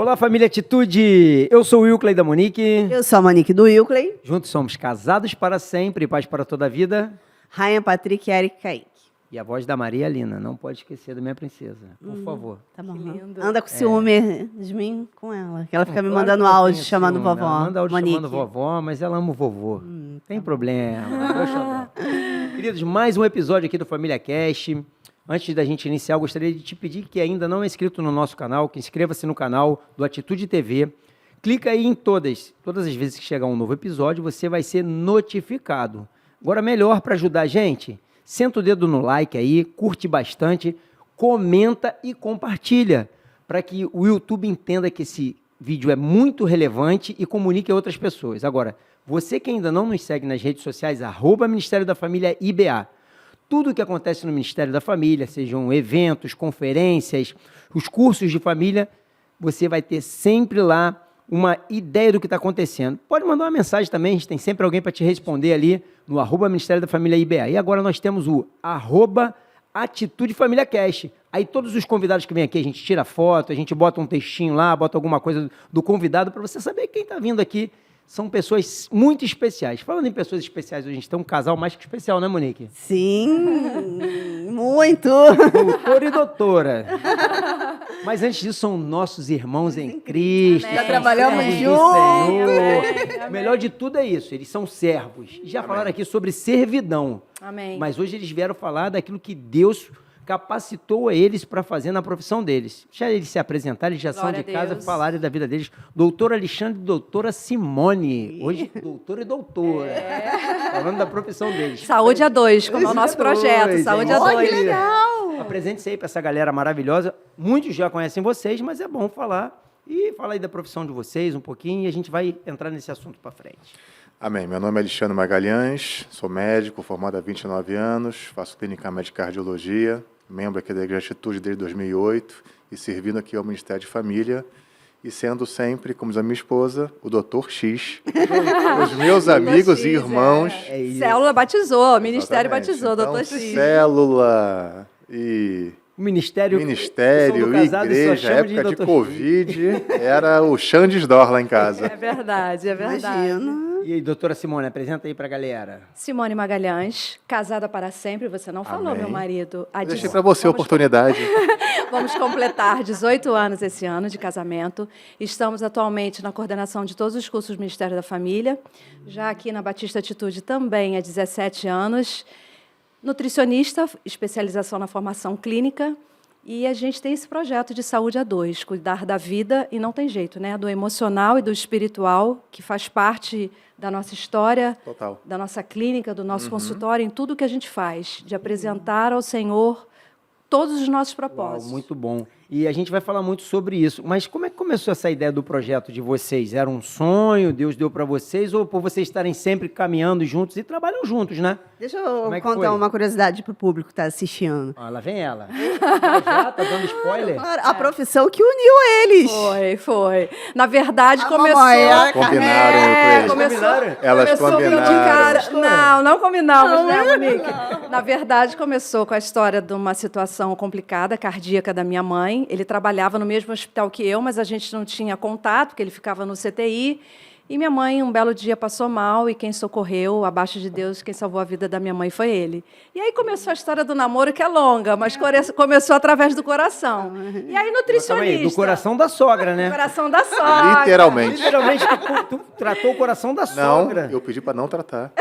Olá, família Atitude! Eu sou o Wilkley da Monique. Eu sou a Monique do Wilkley. Juntos somos casados para sempre, paz para toda a vida. Rainha Patrick e Eric Kaique. E a voz da Maria Lina, não pode esquecer da minha princesa, por favor. Tá bom. lindo. Anda com ciúme de mim com ela. Que ela fica me Claro mandando que eu áudio tenho chamando ciúme, vovó. ela manda áudio Monique. chamando vovó, mas ela ama o vovô. Tem problema. Deixa eu dar. Queridos, mais um episódio aqui do Família Cast. Antes da gente iniciar, eu gostaria de te pedir que ainda não é inscrito no nosso canal, que inscreva-se no canal do Atitude TV. Clica aí em todas as vezes que chegar um novo episódio, você vai ser notificado. Agora, melhor para ajudar a gente, senta o dedo no like aí, curte bastante, comenta e compartilha, para que o YouTube entenda que esse vídeo é muito relevante e comunique a outras pessoas. Agora, você que ainda não nos segue nas redes sociais, @Ministério da Família IBA. Tudo o que acontece no Ministério da Família, sejam eventos, conferências, os cursos de família, você vai ter sempre lá uma ideia do que está acontecendo. Pode mandar uma mensagem também, a gente tem sempre alguém para te responder ali no @Ministério da Família IBA. E agora nós temos o @Atitude Família Cast. Aí todos os convidados que vêm aqui, a gente tira foto, a gente bota um textinho lá, bota alguma coisa do convidado para você saber quem está vindo aqui. São pessoas muito especiais. Falando em pessoas especiais, a gente tem um casal mais que especial, né, Monique? Sim, muito. Doutor e doutora. Mas antes disso, são nossos irmãos em Cristo. Amém. Já trabalhamos servos do juntos. Senhor. O melhor de tudo é isso, eles são servos. E já falaram aqui sobre servidão. Amém. Mas hoje eles vieram falar daquilo que Deus capacitou a eles para fazer na profissão deles. Já eles se apresentarem, eles já são Glória de a casa, Deus. falarem da vida deles. Doutor Alexandre e doutora Simone. Hoje, doutor e doutora. Falando da profissão deles. Saúde a dois, como é o nosso projeto. Saúde a Olha dois. que legal! Apresente-se aí para essa galera maravilhosa. Muitos já conhecem vocês, mas é bom falar. E falar aí da profissão de vocês um pouquinho e a gente vai entrar nesse assunto para frente. Amém. Meu nome é Alexandre Magalhães, sou médico, formado há 29 anos, faço clínica médica cardiologia, membro aqui da Igreja Atitude desde 2008 e servindo aqui ao Ministério de Família e sendo sempre, como diz a minha esposa, o Dr. X, os meus amigos X, e irmãos. É isso. Célula batizou, Ministério Exatamente. batizou, Então, doutor X. Célula e O Ministério e casado, igreja, só chama de época de Dr. Covid, era o Xandes Dor lá em casa. É verdade, é verdade. Imagina. E aí, doutora Simone, apresenta aí pra galera. Simone Magalhães, casada para sempre, você não falou, Amém. meu marido. Deixei para você a oportunidade. Vamos completar 18 anos esse ano de casamento. Estamos atualmente na coordenação de todos os cursos do Ministério da Família. Já aqui na Batista Atitude também há 17 anos. Nutricionista, especialização na formação clínica. E a gente tem esse projeto de saúde a dois, cuidar da vida, e não tem jeito, né? Do emocional e do espiritual, que faz parte da nossa história, Total. da nossa clínica, do nosso consultório, em tudo que a gente faz, de apresentar ao Senhor todos os nossos Uau, propósitos. muito bom. E a gente vai falar muito sobre isso. Mas como é que começou essa ideia do projeto de vocês? Era um sonho, Deus deu para vocês, ou por vocês estarem sempre caminhando juntos e trabalham juntos, né? Deixa eu Como é que foi? contar uma curiosidade pro público que está assistindo. Ah, lá vem ela. Já tá dando spoiler? Claro, a profissão que uniu eles. Foi. Na verdade, A começou... mamãe, a Combinaram, carreira. Wilkley. Combinaram? Elas Começou vindo de combinaram. cara. Não combinamos, né, Monique? Na verdade, começou com a história de uma situação complicada, cardíaca da minha mãe. Ele trabalhava no mesmo hospital que eu, mas a gente não tinha contato, porque ele ficava no CTI. E minha mãe, um belo dia, passou mal, e quem socorreu, abaixo de Deus, quem salvou a vida da minha mãe foi ele. E aí começou a história do namoro, que é longa, mas começou através do coração. E aí, Calma nutricionista. aí, do coração da sogra, né? Do coração da sogra. Literalmente. Literalmente, tu tratou o coração da Não, sogra. eu pedi para não tratar.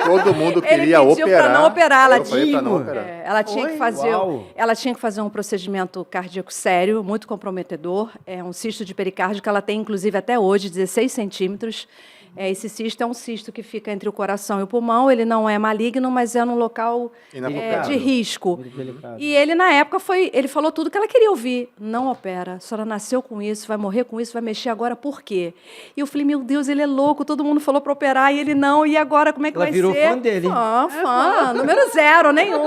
Todo mundo Ele queria pediu operar. para não operar, ela Eu falei para não disse. operar. Ela tinha que fazer, Uau. ela tinha que fazer um procedimento cardíaco sério, muito comprometedor. É um cisto de pericárdio que ela tem, inclusive, até hoje, 16 centímetros. Esse cisto é um cisto que fica entre o coração e o pulmão. Ele não é maligno, mas é num local Inapropriado. de risco. Muito delicado. E ele, na época, ele falou tudo que ela queria ouvir. Não opera, a senhora nasceu com isso, vai morrer com isso, vai mexer agora, por quê? E eu falei, meu Deus, ele é louco, todo mundo falou para operar e ele não, e agora como é que Ela vai virou ser? fã dele. Fã, número 0, nenhum.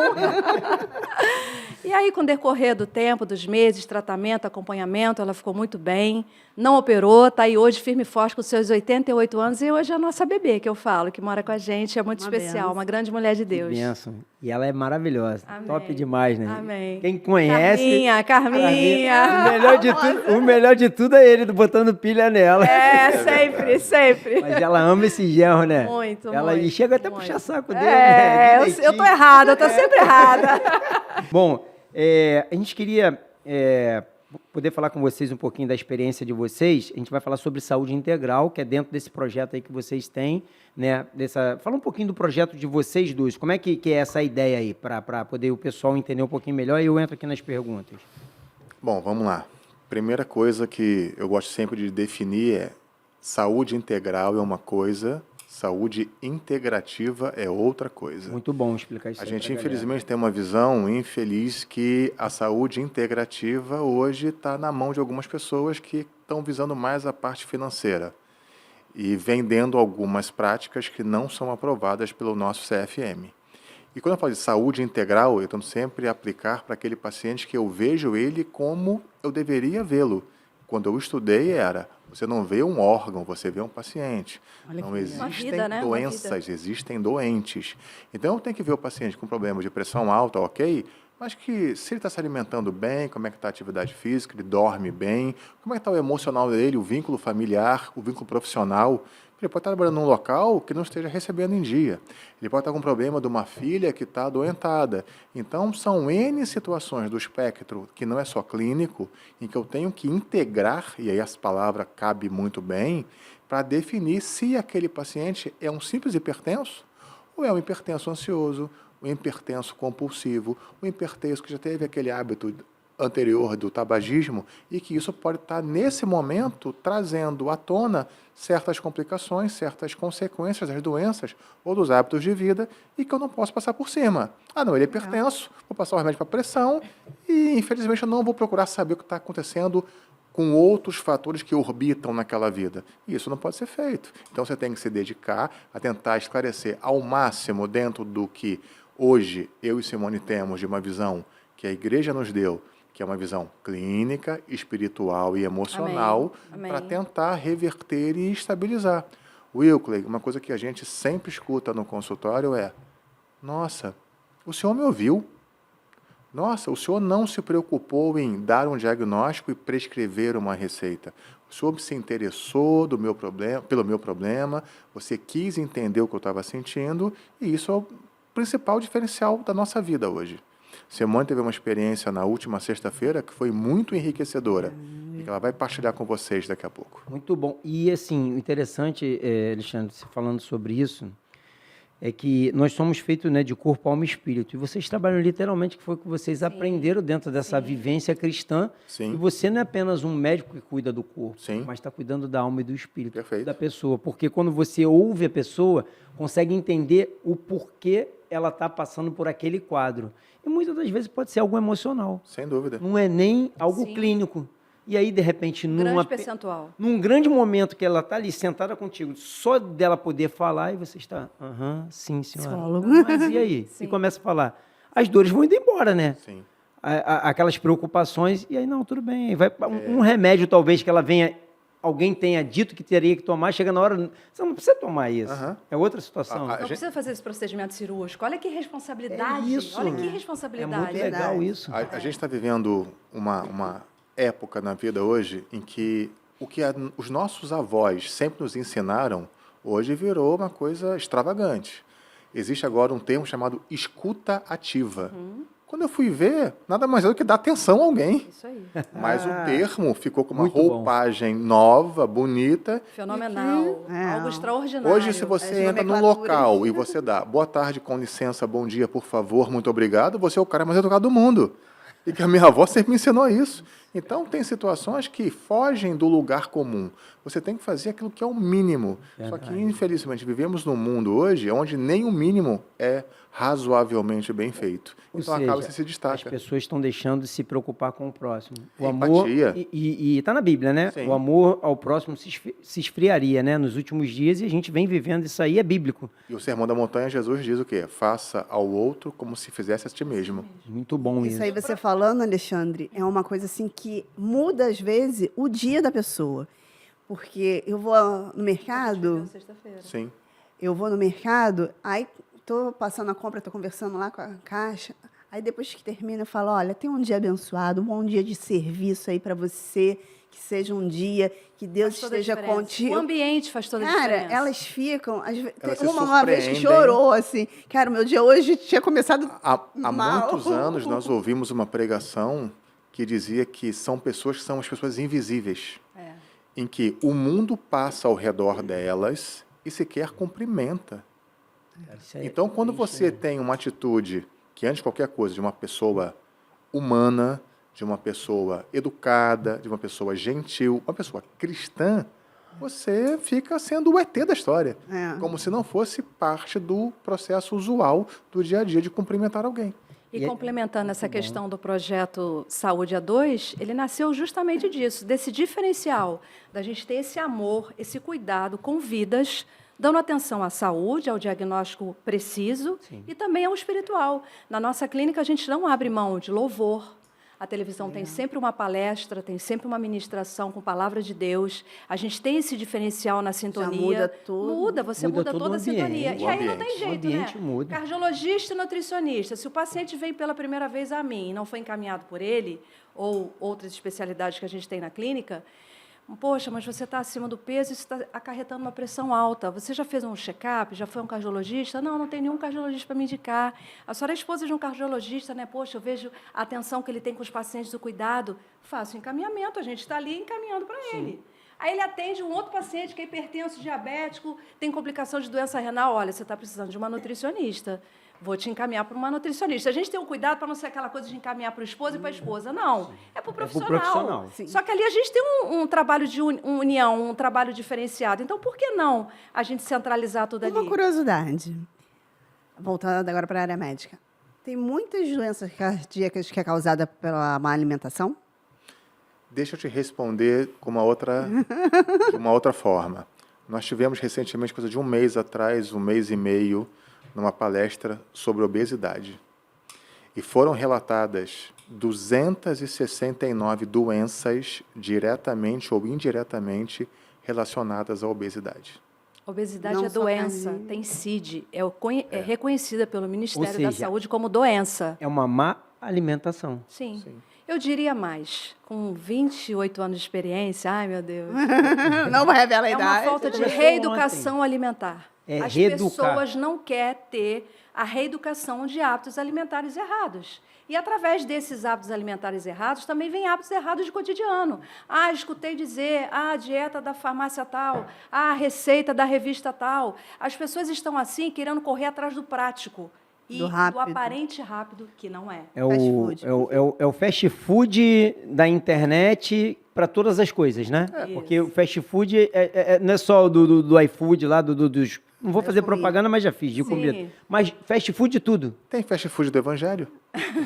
E aí, com o decorrer do tempo, dos meses, tratamento, acompanhamento, ela ficou muito bem, não operou, está aí hoje firme e forte com seus 88 anos, e hoje é a nossa bebê, que eu falo, que mora com a gente, é muito Uma especial, benção. uma grande mulher de Que Deus. bênção. E ela é maravilhosa. Amém. Top demais, né? Amém. Quem conhece... Carminha. O melhor de tudo é ele botando pilha nela. É, sempre, sempre. Mas ela ama esse genro, né? Muito, ela, muito, E chega até a muito. puxar saco dele, né? É, eu tô errada, eu tô sempre errada. Bom, a gente queria poder falar com vocês um pouquinho da experiência de vocês. A gente vai falar sobre saúde integral, que é dentro desse projeto aí que vocês têm, né? Fala um pouquinho do projeto de vocês dois. Como é que é essa ideia aí, para poder o pessoal entender um pouquinho melhor, e eu entro aqui nas perguntas. Bom, vamos lá. Primeira coisa que eu gosto sempre de definir é saúde integral é uma coisa, saúde integrativa é outra coisa. Muito bom explicar isso A aí gente, pra infelizmente, tem uma visão infeliz que a saúde integrativa hoje está na mão de algumas pessoas que estão visando mais a parte financeira e vendendo algumas práticas que não são aprovadas pelo nosso CFM. E quando eu falo de saúde integral, eu tento sempre aplicar para aquele paciente que eu vejo ele como eu deveria vê-lo. Quando eu estudei você não vê um órgão, você vê um paciente. Olha Não que existem Uma vida, né? Uma doenças, existem doentes. Então eu tenho que ver o paciente com problema de pressão alta, ok? Mas que se ele está se alimentando bem, como é que está a atividade física, ele dorme bem, como é que está o emocional dele, o vínculo familiar, o vínculo profissional. Ele pode estar trabalhando num local que não esteja recebendo em dia. Ele pode estar com um problema de uma filha que está adoentada. Então, são N situações do espectro, que não é só clínico, em que eu tenho que integrar, e aí essa palavra cabe muito bem, para definir se aquele paciente é um simples hipertenso ou é um hipertenso ansioso, um hipertenso compulsivo, um hipertenso que já teve aquele hábito anterior do tabagismo e que isso pode estar, nesse momento, trazendo à tona certas complicações, certas consequências das doenças ou dos hábitos de vida e que eu não posso passar por cima. Ah, não, ele é hipertenso, vou passar o remédio para pressão e, infelizmente, eu não vou procurar saber o que está acontecendo com outros fatores que orbitam naquela vida. E isso não pode ser feito. Então, você tem que se dedicar a tentar esclarecer ao máximo dentro do que hoje eu e Simone temos de uma visão que a Igreja nos deu, que é uma visão clínica, espiritual e emocional, para tentar reverter e estabilizar. Wilkley, uma coisa que a gente sempre escuta no consultório é: nossa, o senhor me ouviu? Nossa, o senhor não se preocupou em dar um diagnóstico e prescrever uma receita. O senhor se interessou pelo meu problema, você quis entender o que eu estava sentindo, e isso é o principal diferencial da nossa vida hoje. Simone teve uma experiência na última sexta-feira que foi muito enriquecedora e que ela vai partilhar com vocês daqui a pouco. Muito bom. E, assim, o interessante, Alexandre, você falando sobre isso, é que nós somos feitos, né, de corpo, alma e espírito. E vocês trabalham literalmente, que foi o que vocês aprenderam dentro dessa vivência cristã. Sim. E você não é apenas um médico que cuida do corpo, Sim. mas está cuidando da alma e do espírito. Perfeito. Da pessoa. Porque quando você ouve a pessoa, consegue entender o porquê ela está passando por aquele quadro. E muitas das vezes pode ser algo emocional. Sem dúvida. Não é nem algo Sim. clínico. E aí, de repente, Grande percentual. num grande momento que ela está ali sentada contigo, só dela poder falar, e você está, sim, senhora. Psicólogo. Mas e aí? Sim. E começa a falar. As dores vão indo embora, né? Sim. Aquelas preocupações, e aí, não, tudo bem. Um remédio, talvez, que alguém tenha dito que teria que tomar, chega na hora, você não precisa tomar isso. É outra situação. Não precisa fazer esse procedimento cirúrgico. Olha que responsabilidade. É isso. Olha que É responsabilidade. muito legal isso. A gente está vivendo uma época na vida hoje em que os nossos avós sempre nos ensinaram, hoje virou uma coisa extravagante. Existe agora um termo chamado escuta ativa. Quando eu fui ver, nada mais é do que dar atenção a alguém. Isso aí. Mas o termo ficou com uma Muito bom. roupagem nova, bonita. Fenomenal. É. Algo extraordinário. Hoje, se você As entra num nomenclaturas. local e você dá boa tarde, com licença, bom dia, por favor, muito obrigado, você é o cara mais educado do mundo. E que a minha avó sempre me ensinou isso. Então, tem situações que fogem do lugar comum. Você tem que fazer aquilo que é o mínimo. Só que, infelizmente, vivemos num mundo hoje onde nem o mínimo é razoavelmente bem feito. Ou Então, seja, acaba que se as destaca. pessoas estão deixando de se preocupar com o próximo. O Empatia. amor, e está na Bíblia, né? Sim. O amor ao próximo se esfriaria, né? Nos últimos dias, e a gente vem vivendo isso aí, é bíblico. E o Sermão da Montanha, Jesus diz o quê? Faça ao outro como se fizesse a ti mesmo. Muito bom isso. Isso aí você falando, Alexandre, é uma coisa assim que muda, às vezes, o dia da pessoa. Porque eu vou no mercado, Sexta-feira. Sim. aí tô passando a compra, tô conversando lá com a caixa. Aí depois que termina, eu falo, olha, tem um dia abençoado, um bom dia de serviço aí para você, que seja um dia que Deus Faz toda a esteja diferença. contigo. O ambiente faz toda a Cara, diferença. elas ficam... Elas se uma vez que surpreendem. chorou, assim. Cara, o meu dia hoje tinha começado Há mal. muitos anos nós ouvimos uma pregação que dizia que são pessoas que são as pessoas invisíveis, em que o mundo passa ao redor delas e sequer cumprimenta. Cara, isso é Então, quando triste, você né? tem uma atitude que, antes de qualquer coisa, de uma pessoa humana, de uma pessoa educada, de uma pessoa gentil, uma pessoa cristã, você fica sendo o ET da história. É. Como se não fosse parte do processo usual do dia a dia de cumprimentar alguém. E complementando essa questão do projeto Saúde A2, ele nasceu justamente disso, desse diferencial, da gente ter esse amor, esse cuidado com vidas, dando atenção à saúde, ao diagnóstico preciso e também ao espiritual. Na nossa clínica, a gente não abre mão de louvor. A televisão tem sempre uma palestra, tem sempre uma ministração com palavra de Deus. A gente tem esse diferencial na sintonia. muda tudo. Você Muda muda todo toda o a sintonia. ambiente. E aí não tem O jeito, ambiente né? muda. Cardiologista e nutricionista. Se o paciente veio pela primeira vez a mim e não foi encaminhado por ele, ou outras especialidades que a gente tem na clínica, poxa, mas você está acima do peso e isso está acarretando uma pressão alta. Você já fez um check-up? Já foi um cardiologista? Não, não tem nenhum cardiologista para me indicar. A senhora é esposa de um cardiologista, né? Poxa, eu vejo a atenção que ele tem com os pacientes, o cuidado. Faço encaminhamento, a gente está ali encaminhando para ele. Aí ele atende um outro paciente que é hipertenso, diabético, tem complicação de doença renal. Olha, você está precisando de uma nutricionista. Vou te encaminhar para uma nutricionista. A gente tem um cuidado para não ser aquela coisa de encaminhar para o esposo e para a esposa. Não, é para o profissional. Sim. Só que ali a gente tem um trabalho de união, um trabalho diferenciado. Então, por que não a gente centralizar tudo ali? Uma curiosidade. Voltando agora para a área médica. Tem muitas doenças cardíacas que é causada pela má alimentação? Deixa eu te responder de uma outra forma. Nós tivemos recentemente, coisa de um mês atrás, um mês e meio, numa palestra sobre obesidade. E foram relatadas 269 doenças diretamente ou indiretamente relacionadas à obesidade. Obesidade Não é só doença, carne. tem CID, é reconhecida pelo Ministério da seja, Saúde como doença. É uma má alimentação. Sim. Eu diria mais, com 28 anos de experiência, ai meu Deus, Não revela a é uma idade. falta de Começou reeducação alimentar. É, As reeducar. pessoas não querem ter a reeducação de hábitos alimentares errados. E, através desses hábitos alimentares errados, também vem hábitos errados de cotidiano. Ah, escutei dizer, a dieta da farmácia tal, a receita da revista tal. As pessoas estão, assim, querendo correr atrás do prático e Do do rápido. aparente rápido, que não é. É Fast o, food. é o fast food da internet para todas as coisas, né? Porque o fast food não é só do iFood lá, dos... Não vou fazer comida. propaganda, mas já fiz, de Sim. comida. Mas fast food de tudo. Tem fast food do Evangelho?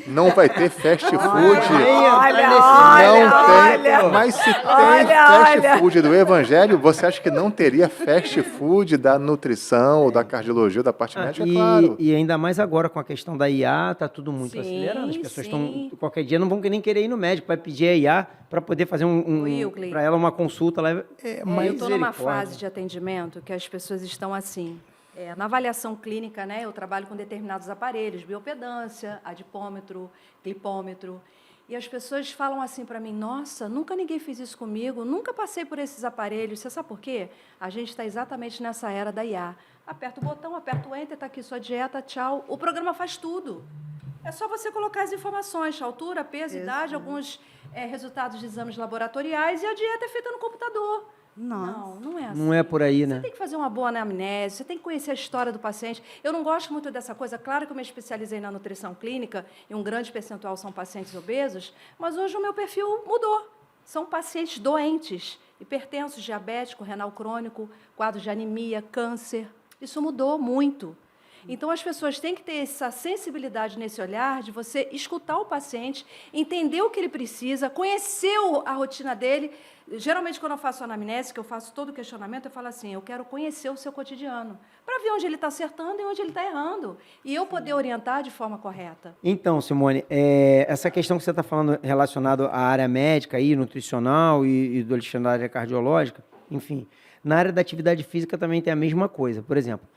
Não vai ter fast food. Olha, Não tem. Mas se tem fast food do Evangelho, você acha que não teria fast food da nutrição, ou da cardiologia, ou da parte médica? Claro. E ainda mais agora com a questão da IA, tá tudo muito Sim, acelerando. As pessoas sim. estão, qualquer dia, não vão nem querer ir no médico, vai pedir a IA para poder fazer Wilkley. para ela uma consulta lá. Eu estou numa Misericórdia. fase de atendimento que as pessoas estão assim. Na avaliação clínica, né, eu trabalho com determinados aparelhos, biopedância, adipômetro, clipômetro, e as pessoas falam assim para mim, nossa, nunca ninguém fez isso comigo, nunca passei por esses aparelhos. Você sabe por quê? A gente está exatamente nessa era da IA. Aperta o botão, aperta o enter, está aqui sua dieta, tchau. O programa faz tudo. É só você colocar as informações, altura, peso, idade, alguns resultados de exames laboratoriais, e a dieta é feita no computador. Nossa. Não é assim. Não é por aí, Você né? tem que fazer uma boa anamnese, você tem que conhecer a história do paciente. Eu não gosto muito dessa coisa. Claro que eu me especializei na nutrição clínica e um grande percentual são pacientes obesos, mas hoje o meu perfil mudou. São pacientes doentes, hipertensos, diabético, renal crônico, quadros de anemia, câncer. Isso mudou muito. Então, as pessoas têm que ter essa sensibilidade nesse olhar de você escutar o paciente, entender o que ele precisa, conhecer a rotina dele. Geralmente, quando eu faço anamnese, que eu faço todo o questionamento, eu falo assim, eu quero conhecer o seu cotidiano, para ver onde ele está acertando e onde ele está errando, e eu poder orientar de forma correta. Então, Simone, essa questão que você está falando relacionada à área médica, aí, nutricional e do Alexandre da área cardiológica, enfim, na área da atividade física também tem a mesma coisa. Por exemplo,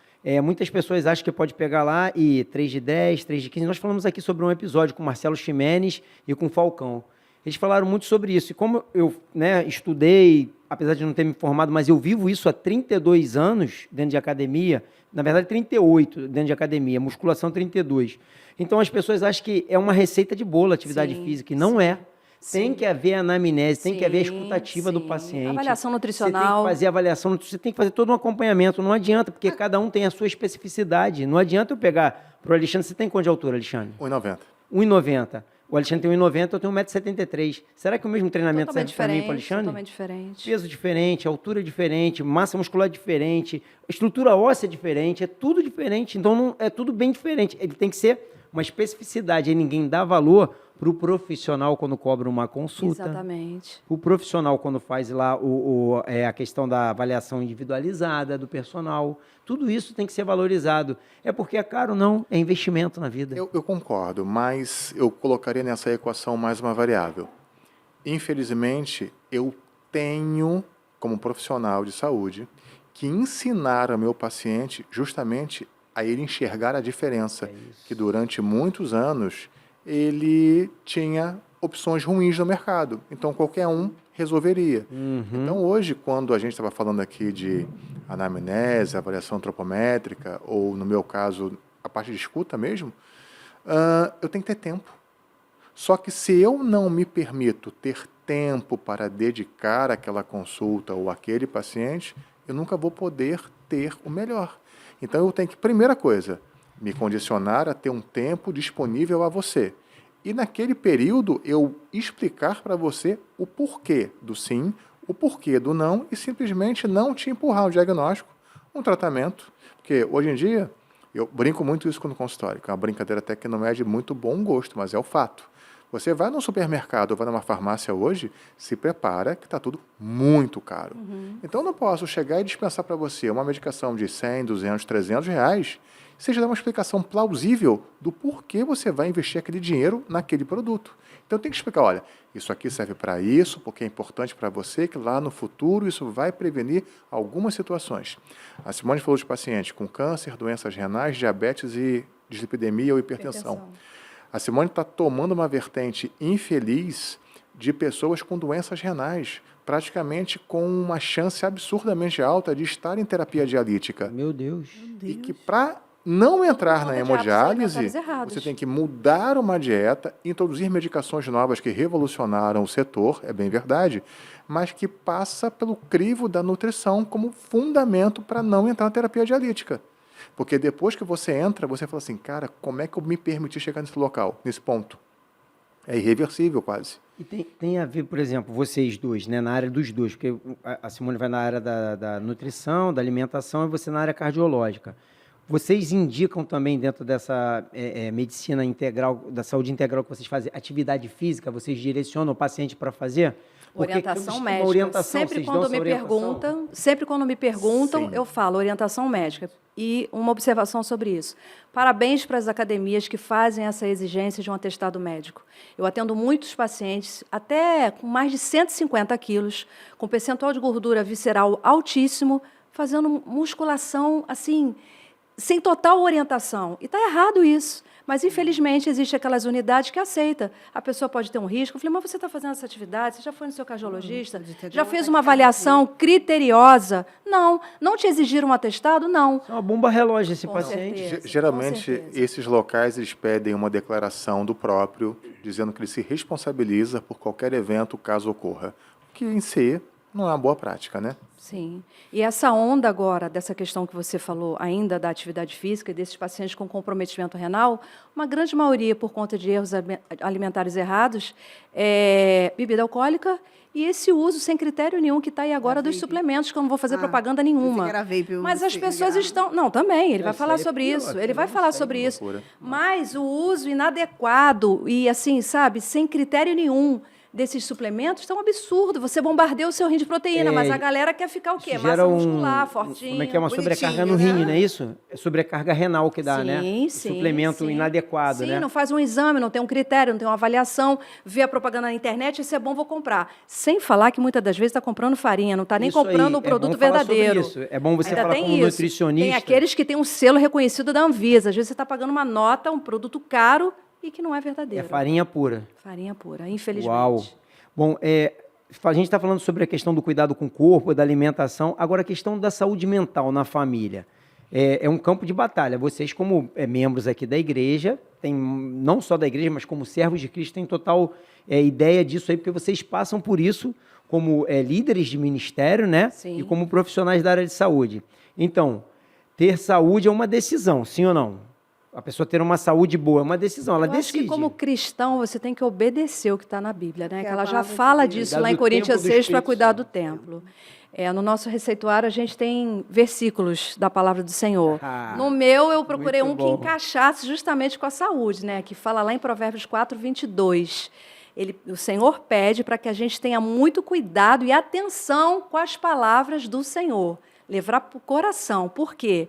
Muitas pessoas acham que pode pegar lá e 3 de 10, 3 de 15. Nós falamos aqui sobre um episódio com o Marcelo Ximenes e com o Falcão. Eles falaram muito sobre isso. E como eu, né, estudei, apesar de não ter me formado, mas eu vivo isso há 32 anos dentro de academia, na verdade 38 dentro de academia, musculação 32. Então as pessoas acham que é uma receita de bolo a atividade física, e não é. Tem que haver anamnese, tem que haver a escutativa do paciente. Avaliação nutricional. Você tem que fazer avaliação, você tem que fazer todo um acompanhamento. Não adianta, porque cada um tem a sua especificidade. Não adianta eu pegar para o Alexandre. Você tem quanto de altura, Alexandre? 1,90. 1,90. O Alexandre tem 1,90, eu tenho 1,73 m. Será que o mesmo treinamento serve para mim e para o Alexandre? Totalmente diferente. Peso diferente, altura diferente, massa muscular diferente, estrutura óssea diferente, é tudo diferente. Então, não, é tudo bem diferente. Ele tem que ser uma especificidade. Aí ninguém dá valor para o profissional quando cobra uma consulta. Exatamente. O profissional quando faz lá a questão da avaliação individualizada do personal. Tudo isso tem que ser valorizado. É porque é caro? Não. É investimento na vida. Eu concordo, mas eu colocaria nessa equação mais uma variável. Infelizmente, eu tenho, como profissional de saúde, que ensinar ao meu paciente justamente a ele enxergar a diferença. Que durante muitos anos ele tinha opções ruins no mercado. Então, qualquer um resolveria. Então, hoje, quando a gente estava falando aqui de anamnese, avaliação antropométrica, ou, no meu caso, a parte de escuta mesmo, eu tenho que ter tempo. Só que se eu não me permito ter tempo para dedicar àquela consulta ou àquele paciente, eu nunca vou poder ter o melhor. Então, eu tenho que, primeira coisa, me condicionar a ter um tempo disponível a você. E naquele período eu explicar para você o porquê do sim, o porquê do não e simplesmente não te empurrar um diagnóstico, um tratamento. Porque hoje em dia, eu brinco muito isso no consultório, que é uma brincadeira até que não é de muito bom gosto, mas é o fato. Você vai num supermercado ou vai numa farmácia hoje, se prepara que está tudo muito caro. Então eu não posso chegar e dispensar para você uma medicação de 100, 200, 300 reais, seja dar uma explicação plausível do porquê você vai investir aquele dinheiro naquele produto. Então tem que explicar, olha, isso aqui serve para isso, porque é importante para você, que lá no futuro isso vai prevenir algumas situações. A Simone falou de pacientes com câncer, doenças renais, diabetes e dislipidemia ou hipertensão. A Simone está tomando uma vertente infeliz de pessoas com doenças renais, praticamente com uma chance absurdamente alta de estar em terapia dialítica. Meu Deus. E que para não entrar na hemodiálise, errados. você tem que mudar uma dieta, introduzir medicações novas que revolucionaram o setor, é bem verdade, mas que passa pelo crivo da nutrição como fundamento para não entrar na terapia dialítica. Porque depois que você entra, você fala assim, cara, como é que eu me permiti chegar nesse local, nesse ponto? É irreversível quase. E tem a ver, por exemplo, vocês dois, né, na área dos dois, porque a Simone vai na área da nutrição, da alimentação, e você na área cardiológica. Vocês indicam também dentro dessa medicina integral, da saúde integral que vocês fazem, atividade física, vocês direcionam o paciente para fazer? Orientação médica. Sempre quando me perguntam, eu falo orientação médica. E uma observação sobre isso. Parabéns para as academias que fazem essa exigência de um atestado médico. Eu atendo muitos pacientes, até com mais de 150 quilos, com percentual de gordura visceral altíssimo, fazendo musculação, assim, sem total orientação. E está errado isso. Mas, infelizmente, existem aquelas unidades que aceitam. A pessoa pode ter um risco. Eu falei, mas você está fazendo essa atividade? Você já foi no seu cardiologista? Já fez uma avaliação criteriosa? Não. Não te exigiram um atestado? Não. É uma bomba relógio esse Com paciente. certeza, Geralmente, com certeza. esses locais eles pedem uma declaração do próprio, dizendo que ele se responsabiliza por qualquer evento, caso ocorra. O que, em si, não é uma boa prática, né? Sim. E essa onda agora, dessa questão que você falou ainda da atividade física e desses pacientes com comprometimento renal, uma grande maioria, por conta de erros alimentares errados, bebida alcoólica e esse uso sem critério nenhum que está aí agora dos suplementos, que eu não vou fazer propaganda nenhuma. Mas as pessoas estão... Não, também, ele vai falar sobre isso. Ele vai falar sobre isso. Mas o uso inadequado e, assim, sabe, sem critério nenhum, desses suplementos está um absurdo. Você bombardeia o seu rim de proteína, mas a galera quer ficar o quê? Isso Massa gera muscular, fortinho. Como é que é? Uma bonitinho, sobrecarga no rim, não é isso? É sobrecarga renal que dá, né? Sim, O sim. suplemento sim. inadequado, Sim, né? não faz um exame, não tem um critério, não tem uma avaliação, vê a propaganda na internet, isso é bom, vou comprar. Sem falar que muitas das vezes está comprando farinha, não está nem Isso aí, comprando o é produto bom falar sobre verdadeiro. isso. É bom você Ainda falar tem como isso. nutricionista. Tem aqueles que têm um selo reconhecido da Anvisa. Às vezes você está pagando uma nota, um produto caro e que não é É verdadeiro. farinha pura. Farinha pura, infelizmente. Uau! Bom, a gente está falando sobre a questão do cuidado com o corpo, da alimentação. Agora, a questão da saúde mental na família. É um campo de batalha. Vocês, como membros aqui da igreja, não só da igreja, mas como servos de Cristo, têm total ideia disso aí, porque vocês passam por isso como líderes de ministério, né? Sim. E como profissionais da área de saúde. Então, ter saúde é uma decisão, sim ou não? A pessoa ter uma saúde boa é uma decisão, ela Eu acho decide. que como cristão você tem que obedecer o que está na Bíblia, né? Que Que é a ela já palavra de fala Deus. disso Cuidar lá em do Coríntios templo do 6 para Espírito cuidar do Santo. templo. No nosso receituário a gente tem versículos da palavra do Senhor. Ah, No meu eu procurei muito um que bom. encaixasse justamente com a saúde, né? Que fala lá em Provérbios 4:22. O Senhor pede para que a gente tenha muito cuidado e atenção com as palavras do Senhor. Levar para o coração. Por quê?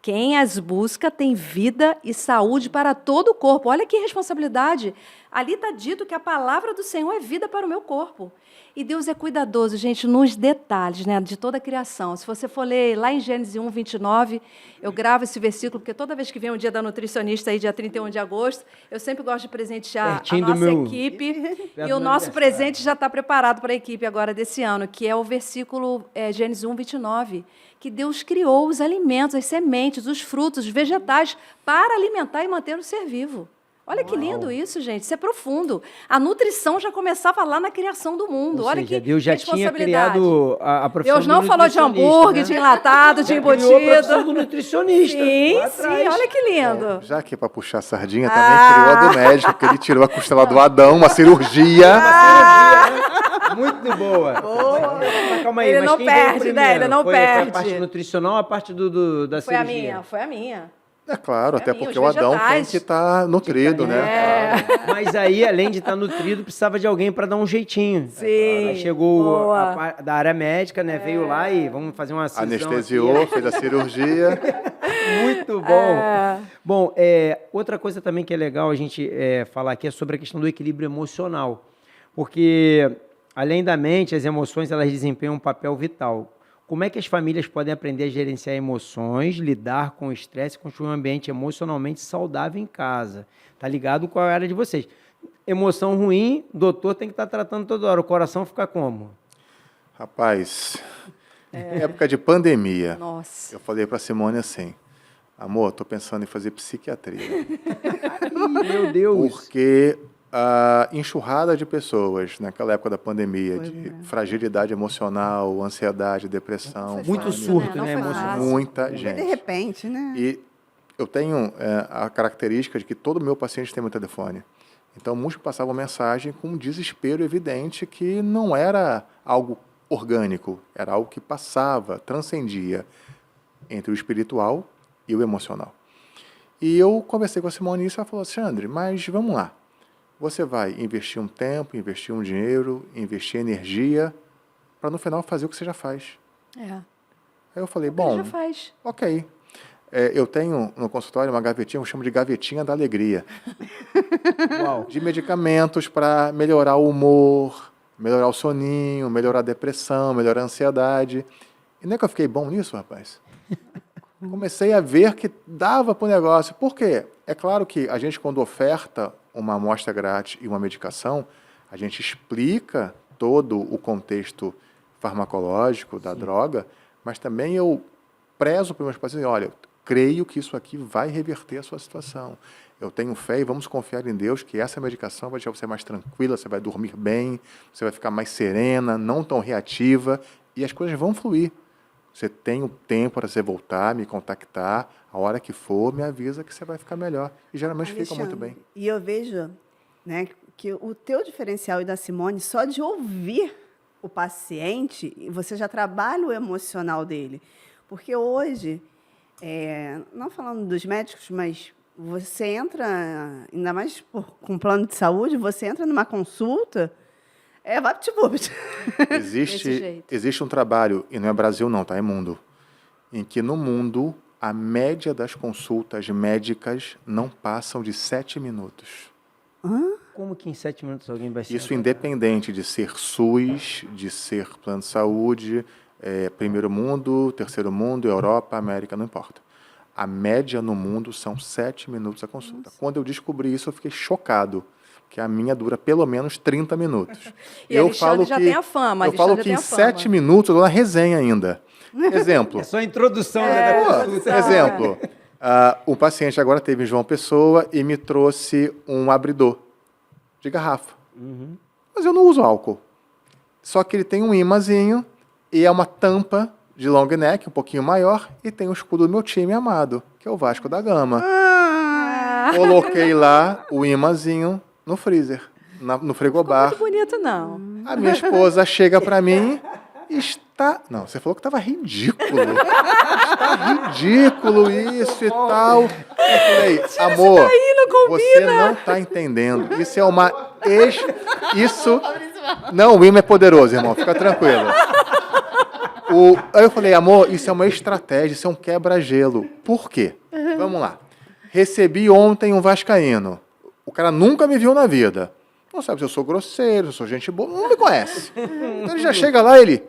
Quem as busca tem vida e saúde para todo o corpo. Olha que responsabilidade. Ali está dito que a palavra do Senhor é vida para o meu corpo. E Deus é cuidadoso, gente, nos detalhes, né, de toda a criação. Se você for ler lá em Gênesis 1:29, eu gravo esse versículo, porque toda vez que vem o dia da nutricionista, aí, dia 31 de agosto, eu sempre gosto de presentear Pertinho a do nossa meu- equipe. Perto E do o meu nosso aniversário. presente já está preparado para a equipe agora desse ano, que é o versículo Gênesis 1:29, que Deus criou os alimentos, as sementes, os frutos, os vegetais, para alimentar e manter o ser vivo. Olha que lindo isso, gente. Isso é profundo. A nutrição já começava lá na criação do mundo. Ou Olha seja, que Deus já tinha responsabilidade. criado a profissão Deus do não falou de nutricionista, hambúrguer, né? de enlatado, de Já criou a profissão embutido. do nutricionista. Sim, lá sim, atrás. olha que lindo. Já que é para puxar a sardinha, também criou a do médico, porque ele tirou a costela do Adão, uma cirurgia. Muito boa. Mas calma aí, Ele mas não quem veio perde, né? primeiro? Ele não Foi perde. a parte nutricional ou a parte da Foi a cirurgia? minha, foi a minha. É claro, até mim, porque os o Adão tem vegetais. que estar nutrido, né? Mas aí, além de estar nutrido, precisava de alguém para dar um jeitinho. Sim, Aí chegou boa. da área médica, né? Veio lá e vamos fazer uma cisão Anestesiou, fez a cirurgia. aqui. Muito bom. É. Bom, outra coisa também que é legal a gente falar aqui é sobre a questão do equilíbrio emocional. Porque, além da mente, as emoções elas desempenham um papel vital. Como é que as famílias podem aprender a gerenciar emoções, lidar com o estresse e construir um ambiente emocionalmente saudável em casa? Tá ligado com a área de vocês. Emoção ruim, o doutor tem que estar tratando toda hora. O coração fica como? Rapaz, época de pandemia, Nossa. eu falei para Simone assim, amor, tô pensando em fazer psiquiatria. Meu Deus. Porque a enxurrada de pessoas naquela época da pandemia, de fragilidade emocional, ansiedade, depressão, Muito fácil, surto, Não né? foi Emocional. fácil. muita Foi de gente. repente, né? E eu tenho a característica de que todo meu paciente tem meu telefone. Então, muitos passavam mensagem com um desespero evidente que não era algo orgânico, era algo que passava, transcendia entre o espiritual e o emocional. E eu conversei com a Simone e ela falou, Alexandre, mas vamos lá. Você vai investir um tempo, investir um dinheiro, investir energia, para no final fazer o que você já faz. É. Aí eu falei, Ele bom, já faz. ok. Eu tenho no consultório uma gavetinha, eu chamo de gavetinha da alegria. Uau. De medicamentos para melhorar o humor, melhorar o soninho, melhorar a depressão, melhorar a ansiedade. E não é que eu fiquei bom nisso, rapaz? Comecei a ver que dava para o negócio. Por quê? É claro que a gente, quando oferta uma amostra grátis e uma medicação, a gente explica todo o contexto farmacológico da droga, mas também eu prezo para os meus pacientes, olha, eu creio que isso aqui vai reverter a sua situação. Eu tenho fé e vamos confiar em Deus que essa medicação vai deixar você mais tranquila, você vai dormir bem, você vai ficar mais serena, não tão reativa, e as coisas vão fluir. Você tem o tempo para você voltar, me contactar, a hora que for, me avisa que você vai ficar melhor. E geralmente fica muito bem. E eu vejo, né, que o teu diferencial e da Simone, só de ouvir o paciente, você já trabalha o emocional dele. Porque hoje, não falando dos médicos, mas você entra, ainda mais com plano de saúde, você entra numa consulta, É VaptVupt. Existe, existe um trabalho, e não é Brasil não, tá? É mundo, em que no mundo a média das consultas médicas não passam de 7 minutos. Como que em 7 minutos alguém vai ser... Isso independente de ser SUS, de ser plano de saúde, primeiro mundo, terceiro mundo, Europa, América, não importa. A média no mundo são 7 minutos a consulta. Nossa. Quando eu descobri isso, eu fiquei chocado, que a minha dura pelo menos 30 minutos. E eu falo já tem a fama. Eu falo que em 7 minutos eu dou uma resenha ainda. Exemplo. É só a introdução da consulta. Exemplo. O paciente agora teve em João Pessoa e me trouxe um abridor de garrafa. Mas eu não uso álcool. Só que ele tem um imãzinho e é uma tampa de long neck, um pouquinho maior, e tem o escudo do meu time amado, que é o Vasco da Gama. Coloquei lá o imãzinho no freezer, no frigobar. Não ficou muito bonito, não. A minha esposa chega para mim e está... Não, você falou que estava ridículo. Está ridículo isso e tal. Eu falei, amor, você não está entendendo. Isso é uma... Isso... Não, o imã é poderoso, irmão. Fica tranquilo. Aí eu falei, amor, isso é uma estratégia, isso é um quebra-gelo. Por quê? Vamos lá. Recebi ontem um vascaíno. O cara nunca me viu na vida. Não sabe se eu sou grosseiro, se eu sou gente boa, não me conhece. Então ele já chega lá, e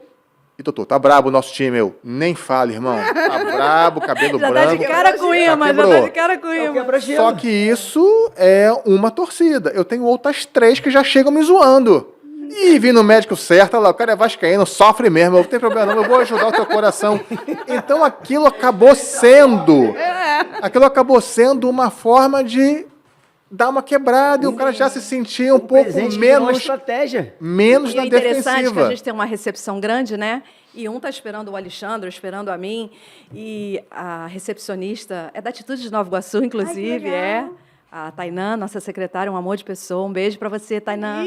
doutor, tá brabo o nosso time, eu nem falo, irmão. Tá brabo, cabelo já branco. Tá de cara com imã, já tá de cara com imã. Só que isso é uma torcida. Eu tenho outras 3 que já chegam me zoando. E vim no médico certo, olha lá, o cara é vascaíno, sofre mesmo, não tem problema não, eu vou ajudar o teu coração. Então aquilo acabou sendo uma forma de dar uma quebrada e o cara já se sentia um pouco menos estratégia. Menos na defensiva. É interessante que a gente tem uma recepção grande, né? E um está esperando o Alexandre, esperando a mim, e a recepcionista é da Atitude de Nova Iguaçu, inclusive, a Tainã, nossa secretária, um amor de pessoa. Um beijo para você, Tainã.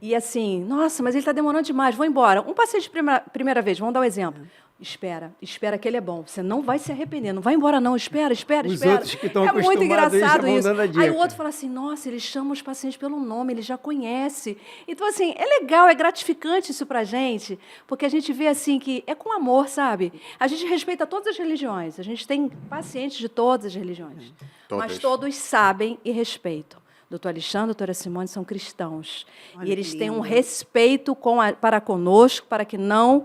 E assim, nossa, mas ele está demorando demais, vou embora. Um paciente de primeira vez, vamos dar um exemplo. Espera que ele é bom. Você não vai se arrepender. Não vai embora, não. Espera. Os outros que estão acostumados, muito engraçado eles isso. dando a dica. Aí o outro fala assim, nossa, ele chama os pacientes pelo nome, ele já conhece. Então, assim, é legal, é gratificante isso pra gente, porque a gente vê, assim, que é com amor, sabe? A gente respeita todas as religiões. A gente tem pacientes de todas as religiões. Mas todos sabem e respeitam. Doutor Alexandre, doutora Simone são cristãos. Olha, e eles têm um respeito para conosco, para que não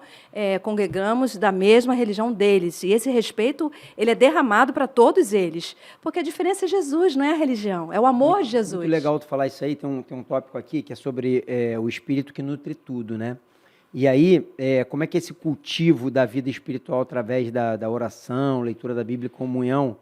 congregamos da mesma religião deles. E esse respeito ele é derramado para todos eles. Porque a diferença é Jesus, não é a religião. É o amor de Jesus. Muito legal tu falar isso aí. Tem um tópico aqui que é sobre o espírito que nutre tudo, né? E aí, como é que esse cultivo da vida espiritual através da oração, leitura da Bíblia e comunhão,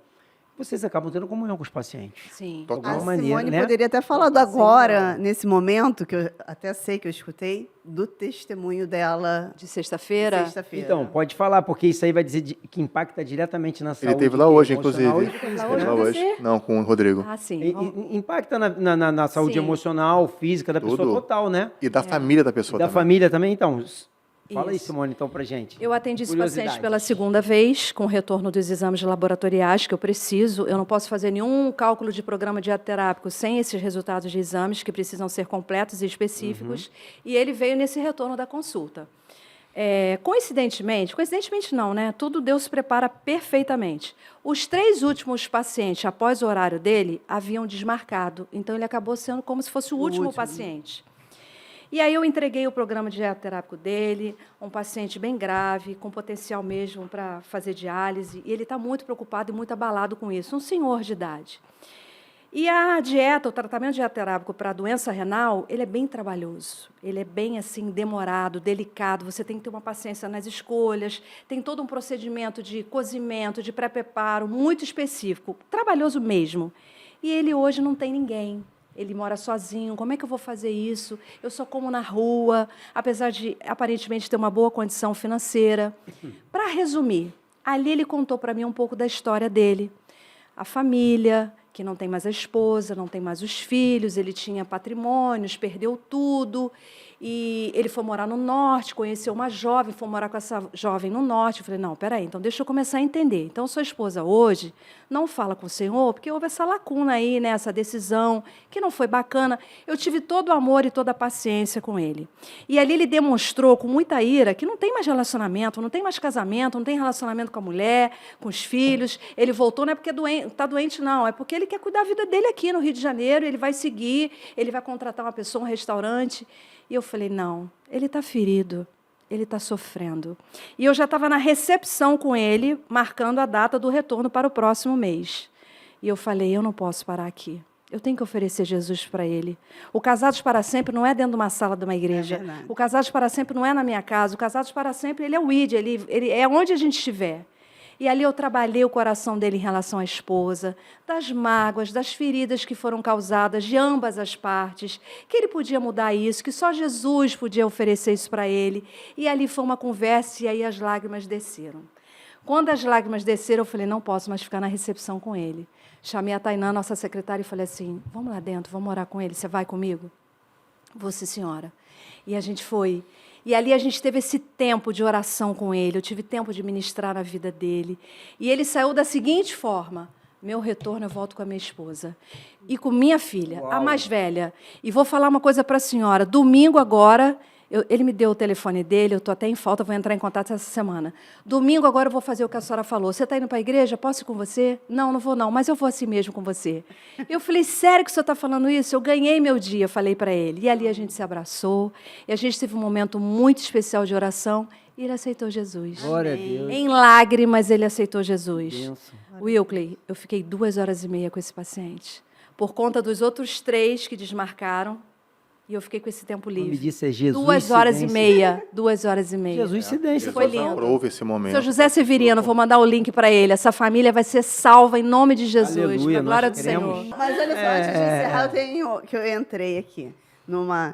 vocês acabam tendo comunhão com os pacientes. Sim. A alguma Simone maneira, né? poderia até falado agora, nesse momento, que eu até sei que eu escutei, do testemunho dela De sexta-feira. Então, pode falar, porque isso aí vai dizer que impacta diretamente na saúde. Ele esteve lá hoje, emocional inclusive. e física, Ele né? lá hoje? Não, com o Rodrigo. Ah, sim. Impacta na saúde Sim. emocional, física da pessoa Tudo. total, né? E da família da pessoa Da também. família também, então. Fala aí, Isso. Simone, então, pra gente. Eu atendi esse Curiosidade. paciente pela segunda vez, com o retorno dos exames laboratoriais que eu preciso. Eu não posso fazer nenhum cálculo de programa diaterápico sem esses resultados de exames, que precisam ser completos e específicos. E ele veio nesse retorno da consulta. Coincidentemente não, né? Tudo Deus prepara perfeitamente. Os 3 últimos pacientes, após o horário dele, haviam desmarcado. Então, ele acabou sendo como se fosse o último paciente. E aí eu entreguei o programa diaterápico dele, um paciente bem grave, com potencial mesmo para fazer diálise, e ele está muito preocupado e muito abalado com isso, um senhor de idade. E a dieta, o tratamento diaterápico para a doença renal, ele é bem trabalhoso, ele é bem assim demorado, delicado, você tem que ter uma paciência nas escolhas, tem todo um procedimento de cozimento, de pré-preparo, muito específico, trabalhoso mesmo. E ele hoje não tem ninguém. Ele mora sozinho, como é que eu vou fazer isso? Eu só como na rua, apesar de, aparentemente, ter uma boa condição financeira. Para resumir, ali ele contou para mim um pouco da história dele. A família, que não tem mais a esposa, não tem mais os filhos, ele tinha patrimônios, perdeu tudo. E ele foi morar no norte, conheceu uma jovem, foi morar com essa jovem no norte. Eu falei, não, peraí, então deixa eu começar a entender. Então, sua esposa hoje não fala com o Senhor, porque houve essa lacuna aí, né, essa decisão, que não foi bacana. Eu tive todo o amor e toda a paciência com ele. E ali ele demonstrou, com muita ira, que não tem mais relacionamento, não tem mais casamento, não tem relacionamento com a mulher, com os filhos. Ele voltou, não é porque está doente, não, é porque ele quer cuidar da vida dele aqui no Rio de Janeiro, ele vai seguir, ele vai contratar uma pessoa, um restaurante. E eu falei, não, ele está ferido, ele está sofrendo. E eu já estava na recepção com ele, marcando a data do retorno para o próximo mês. E eu falei, eu não posso parar aqui. Eu tenho que oferecer Jesus para ele. O Casados para Sempre não é dentro de uma sala de uma igreja. O Casados para Sempre não é na minha casa. O Casados para Sempre, ele é o ID, ele é onde a gente estiver. E ali eu trabalhei o coração dele em relação à esposa, das mágoas, das feridas que foram causadas de ambas as partes, que ele podia mudar isso, que só Jesus podia oferecer isso para ele. E ali foi uma conversa e aí as lágrimas desceram. Quando as lágrimas desceram, eu falei, não posso mais ficar na recepção com ele. Chamei a Tainã, nossa secretária, e falei assim, vamos lá dentro, vamos orar com ele, você vai comigo? Vou, sim, senhora. E a gente foi. E ali a gente teve esse tempo de oração com ele, eu tive tempo de ministrar na vida dele. E ele saiu da seguinte forma, meu retorno eu volto com a minha esposa. E com minha filha, a mais velha. E vou falar uma coisa para a senhora, domingo agora, ele me deu o telefone dele, eu estou até em falta, vou entrar em contato essa semana. Domingo agora eu vou fazer o que a senhora falou. Você está indo para a igreja? Posso ir com você? Não, não vou não, mas eu vou assim mesmo com você. Eu falei, sério que o senhor está falando isso? Eu ganhei meu dia, falei para ele. E ali a gente se abraçou, e a gente teve um momento muito especial de oração, e ele aceitou Jesus. Glória a Deus. Em lágrimas ele aceitou Jesus. Benção. Wilkley, eu fiquei 2h30 com esse paciente, por conta dos outros 3 que desmarcaram, e eu fiquei com esse tempo O nome livre. disso é Jesus. 2h30. 2h30. Jesus Cidência. Foi Jesus lindo. aprova esse momento. Seu José Severino, vou mandar o link para ele. Essa família vai ser salva em nome de Jesus, Aleluia, para a glória nós do cremos. Senhor. Mas olha só, antes de encerrar, eu entrei aqui numa...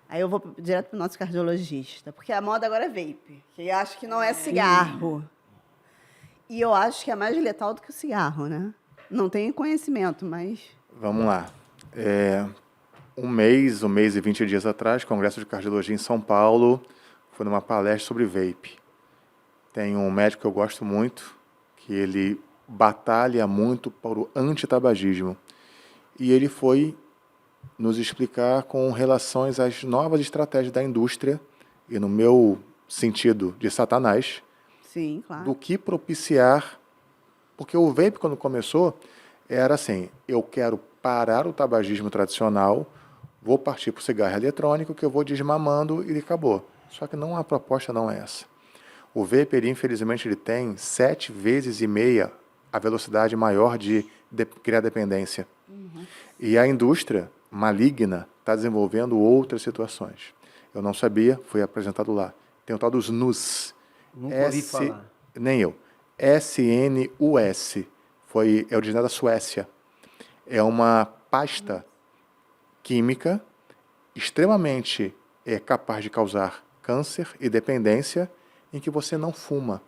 Aí eu vou direto para o nosso cardiologista, porque a moda agora é vape, que eu acho que não é cigarro. E eu acho que é mais letal do que o cigarro, né? Não tenho conhecimento, mas... Vamos lá. Um mês e 20 dias atrás, Congresso de Cardiologia em São Paulo, foi numa palestra sobre vape. Tem um médico que eu gosto muito, que ele batalha muito para o antitabagismo. E ele foi nos explicar com relações às novas estratégias da indústria, e no meu sentido de Satanás, Sim, claro. do que propiciar, porque o vape, quando começou, era assim, eu quero parar o tabagismo tradicional, vou partir para o cigarro eletrônico, que eu vou desmamando e acabou. Só que não, a proposta não é essa. O vape, ele, infelizmente, ele tem 7,5 vezes a velocidade maior de criar dependência. E a indústria maligna está desenvolvendo outras situações. Eu não sabia, foi apresentado lá. Tem o tal dos NUS. Nunca ouvi falar. Nem eu. SNUS. É originado da Suécia. É uma pasta química extremamente capaz de causar câncer e dependência em que você não fuma.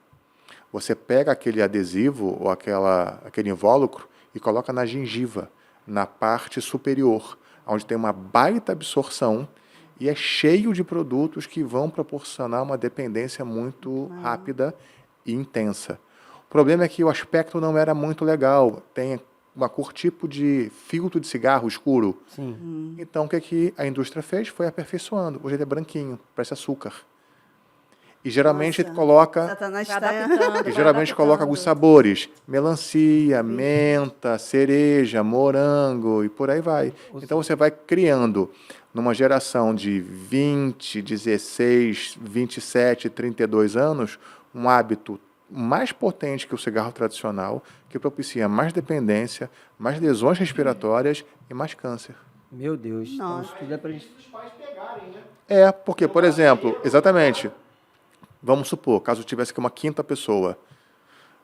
Você pega aquele adesivo ou aquele invólucro e coloca na gengiva, na parte superior, onde tem uma baita absorção e é cheio de produtos que vão proporcionar uma dependência muito rápida e intensa. O problema é que o aspecto não era muito legal. Tem uma cor tipo de filtro de cigarro escuro. Sim. Então, o que a indústria fez? Foi aperfeiçoando. Hoje ele é branquinho, parece açúcar. E geralmente Nossa, coloca... Satanás Vai está... adaptando, E vai geralmente coloca adaptando. alguns sabores. Melancia, menta, cereja, morango e por aí vai. Então você vai criando, numa geração de 20, 16, 27, 32 anos, um hábito mais potente que o cigarro tradicional, que propicia mais dependência, mais lesões respiratórias e mais câncer. Meu Deus. Então, Nossa. isso tudo é pra gente... Porque, por exemplo, exatamente, vamos supor, caso tivesse aqui uma quinta pessoa,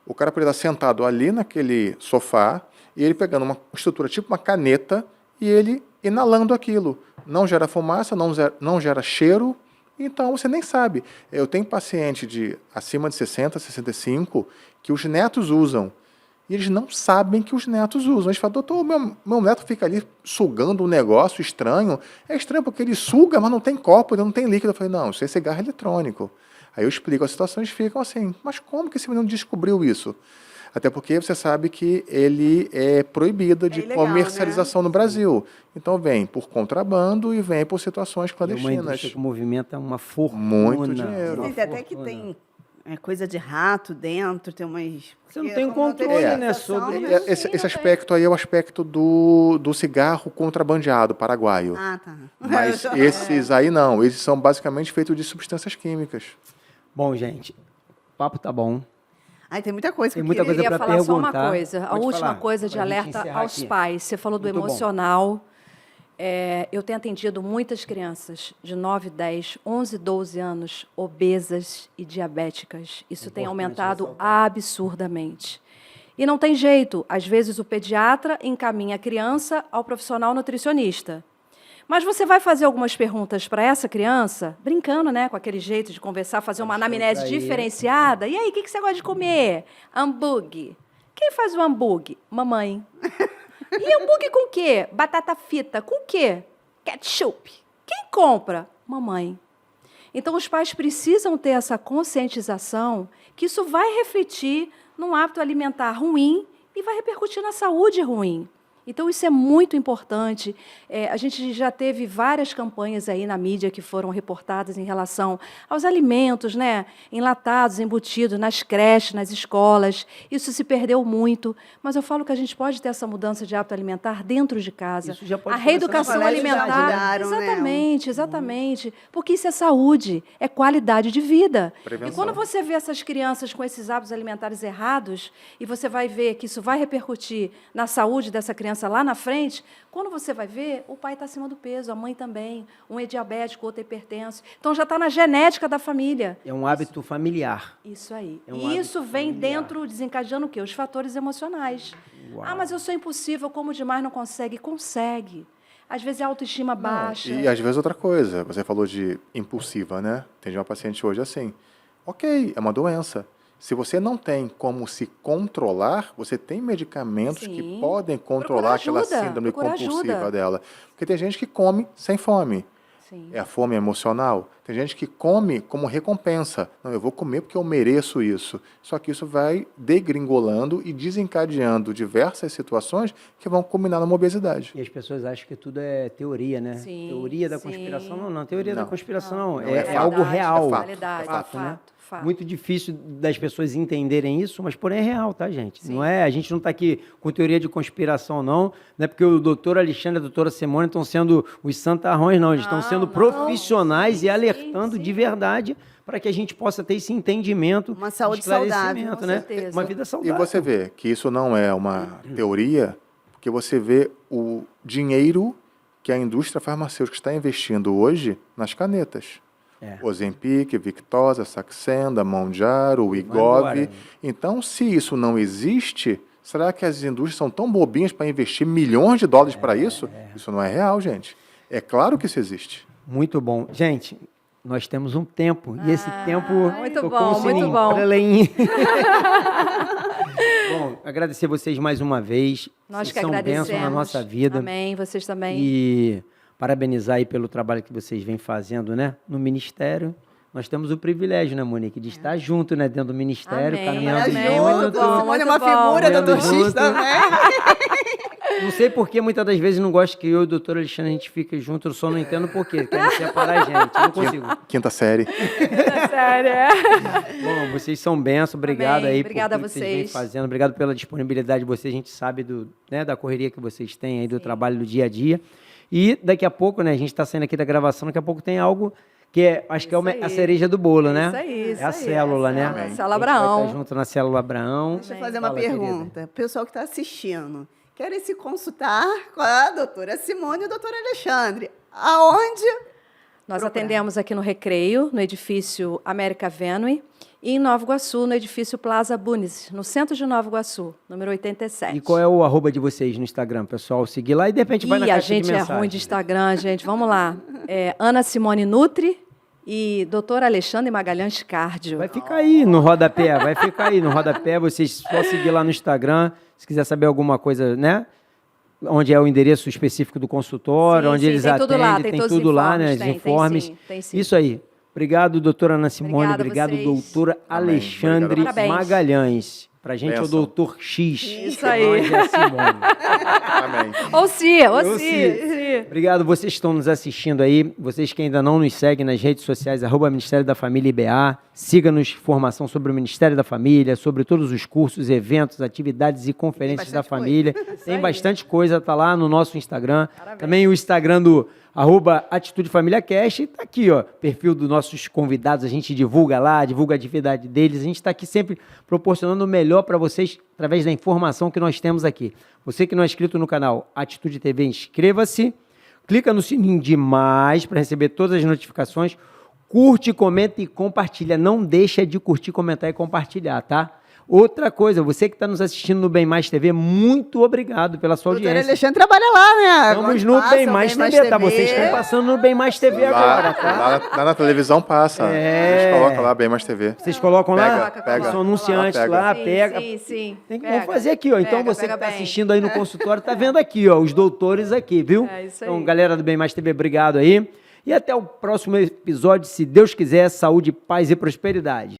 o cara poderia estar sentado ali naquele sofá e ele pegando uma estrutura tipo uma caneta e ele inalando aquilo. Não gera fumaça, não gera cheiro, então você nem sabe. Eu tenho paciente de acima de 60, 65 que os netos usam e eles não sabem que os netos usam. Eles falam, doutor, meu neto fica ali sugando um negócio estranho. É estranho porque ele suga, mas não tem copo, ele não tem líquido. Eu falei, não, isso é cigarro eletrônico. Aí eu explico a situação, eles ficam assim, mas como que esse menino descobriu isso? Até porque você sabe que ele é proibido de ilegal, comercialização no Brasil. Então vem por contrabando e vem por situações É uma clandestinas. indústria que movimenta uma fortuna. Muito dinheiro. Tem até que tem coisa de rato dentro, tem umas... Você não porque tem como controle, né, fiscalização, sobre né? Esse aspecto aí é o aspecto do cigarro contrabandeado paraguaio. Ah, tá. Mas esses aí não, eles são basicamente feitos de substâncias químicas. Bom, gente, o papo tá bom. Ai, tem muita coisa que Tem eu muita Eu coisa queria pra falar só uma perguntar. coisa. A Pode última falar, coisa de pra gente alerta encerrar aos aqui. pais. Você falou do Muito bom. emocional. Eu tenho atendido muitas crianças de 9, 10, 11, 12 anos obesas e diabéticas. Isso tem Importante aumentado ressaltar. absurdamente. E não tem jeito. Às vezes o pediatra encaminha a criança ao profissional nutricionista. Mas você vai fazer algumas perguntas para essa criança, brincando, né, com aquele jeito de conversar, fazer uma anamnese descontrair. diferenciada. E aí, o que você gosta de comer? Hambúrguer. Quem faz o hambúrguer? Mamãe. E hambúrguer com o quê? Batata frita. Com o quê? Ketchup. Quem compra? Mamãe. Então, os pais precisam ter essa conscientização que isso vai refletir num hábito alimentar ruim e vai repercutir na saúde ruim. Então, isso é muito importante. A gente já teve várias campanhas aí na mídia que foram reportadas em relação aos alimentos, né, enlatados, embutidos nas creches, nas escolas. Isso se perdeu muito. Mas eu falo que a gente pode ter essa mudança de hábito alimentar dentro de casa. Isso já pode A começar reeducação nos colégios já alimentar. ajudaram, né? Exatamente, exatamente. Porque isso é saúde, é qualidade de vida. Prevenção. E quando você vê essas crianças com esses hábitos alimentares errados, e você vai ver que isso vai repercutir na saúde dessa criança lá na frente, quando você vai ver, o pai está acima do peso, a mãe também, um é diabético, outro é hipertenso. Então, já está na genética da família. É um hábito familiar. Isso aí. É um E hábito isso vem familiar. dentro, desencadeando o quê? Os fatores emocionais. Uau. Ah, mas eu sou impossível, como demais, não consegue. Consegue. Às vezes é autoestima baixa. E às vezes outra coisa, você falou de impulsiva, né? Tem uma paciente hoje assim. Ok, é uma doença. Se você não tem como se controlar, você tem medicamentos Sim. que podem Procura controlar aquela ajuda, síndrome procura compulsiva ajuda. dela. Porque tem gente que come sem fome. Sim. É a fome emocional. Tem gente que come como recompensa. Não, eu vou comer porque eu mereço isso. Só que isso vai degringolando e desencadeando diversas situações que vão culminar numa obesidade. E as pessoas acham que tudo é teoria, né? Sim, Teoria da sim. conspiração. Não, teoria da Não. conspiração Não, não. não, É é algo verdade, real. é fato, realidade, fato, né? fato. Muito difícil das pessoas entenderem isso, mas porém é real, tá, gente? Sim. Não é, a gente não está aqui com teoria de conspiração, não. Não é porque o doutor Alexandre e a doutora Simone estão sendo os santarrões, não. Eles estão sendo não. profissionais Sim, e alertando sim. de verdade para que a gente possa ter esse entendimento, Uma saúde esclarecimento, saudável, com né? certeza. Uma vida E saudável. você vê que isso não é uma teoria, porque você vê o dinheiro que a indústria farmacêutica está investindo hoje nas canetas. É. Ozempic, Victoza, Saxenda, Mounjaro, embora. Wegovy. Então, se isso não existe, será que as indústrias são tão bobinhas para investir milhões de dólares para isso? Isso não é real, gente. É claro que isso existe. Muito bom. Gente, nós temos um tempo, e esse tempo... muito tocou bom, um muito sininho. bom. Trelém. Bom, agradecer vocês mais uma vez. Nós Vocês que são agradecemos. bênção na nossa vida. Amém, vocês também. E parabenizar aí pelo trabalho que vocês vêm fazendo, né? No Ministério. Nós temos o privilégio, né, Monique, de estar junto, né, dentro do Ministério, Amém, caminhando amém, junto. muito bom. Simone é uma bom. figura da Caminhando Doutor X junto. também. Não sei por que muitas das vezes não gosto que eu e o doutor Alexandre a gente fique junto, eu só não entendo por quê. Querem separar a gente, eu não consigo. Quinta série. Sério. Bom, vocês são bênçãos, obrigado Amém, aí obrigada por tudo a que vocês vêm vocês. fazendo, obrigado pela disponibilidade de vocês, a gente sabe da correria que vocês têm aí, do trabalho do dia a dia. E daqui a pouco, né, a gente está saindo aqui da gravação, daqui a pouco tem algo que acho que é Isso aí. a cereja do bolo, né? Isso aí, isso é a aí, célula, é a né? célula, A gente célula vai Abraão. estar junto na célula Abraão. Deixa eu fazer uma Fala, querida. pergunta. O pessoal que está assistindo, querem se consultar com a doutora Simone e o doutor Alexandre. Aonde? Nós Procurar. atendemos aqui no Recreio, no edifício América Venue, e em Nova Iguaçu, no edifício Plaza Bunes, no centro de Nova Iguaçu, número 87. E qual é o arroba de vocês no Instagram, pessoal? Seguir lá e de repente vai na Ih, a caixa de gente é mensagem. ruim de Instagram, gente. Vamos lá. É Ana Simone Nutri e Dr. Alexandre Magalhães Cardio. Vai ficar aí no rodapé, vai ficar aí no rodapé. Vocês só seguir lá no Instagram, se quiser saber alguma coisa, né? Onde é o endereço específico do consultório, Sim, onde sim, eles tem atendem, tudo lá, tem tem todos os tudo lá, né? informes, Os tem informes. tem sim. Isso aí. Obrigado, doutora Ana Simone. Obrigada a Obrigado, vocês. doutora Amém. Alexandre Parabéns. Magalhães. Pra gente é o Benção. doutor X. Isso Pra aí. nós é a Simone. Amém. Ou se, Ou se. Obrigado, vocês que estão nos assistindo aí. Vocês que ainda não nos seguem nas redes sociais, @Ministério da Família IBA. Siga-nos, informação sobre o Ministério da Família, sobre todos os cursos, eventos, atividades e conferências da bastante família. Tem bastante coisa, tá lá no nosso Instagram. Parabéns. Também o Instagram do @Atitude Família Cast. Tá aqui, ó, perfil dos nossos convidados. A gente divulga lá, divulga a atividade deles. A gente está aqui sempre proporcionando o melhor para vocês através da informação que nós temos aqui. Você que não é inscrito no canal Atitude TV, inscreva-se. Clica no sininho de mais para receber todas as notificações. Curte, comenta e compartilha. Não deixa de curtir, comentar e compartilhar, tá? Outra coisa, você que está nos assistindo no Bem Mais TV, muito obrigado pela sua Doutor audiência. Alexandre trabalha lá, né? Estamos Quando no passa Bem o Mais TV, tá? Vocês estão passando no Bem Mais TV agora, tá? Lá na televisão passa. É. A gente coloca lá, Bem Mais TV. Vocês colocam lá? Pega. São anunciantes Pega. lá, pega. Sim, sim. Vamos fazer aqui, ó. Então Pega, você que pega está bem. assistindo aí no consultório, tá vendo aqui, ó, os doutores aqui, viu? É isso aí. Então, galera do Bem Mais TV, obrigado aí. E até o próximo episódio, se Deus quiser, saúde, paz e prosperidade.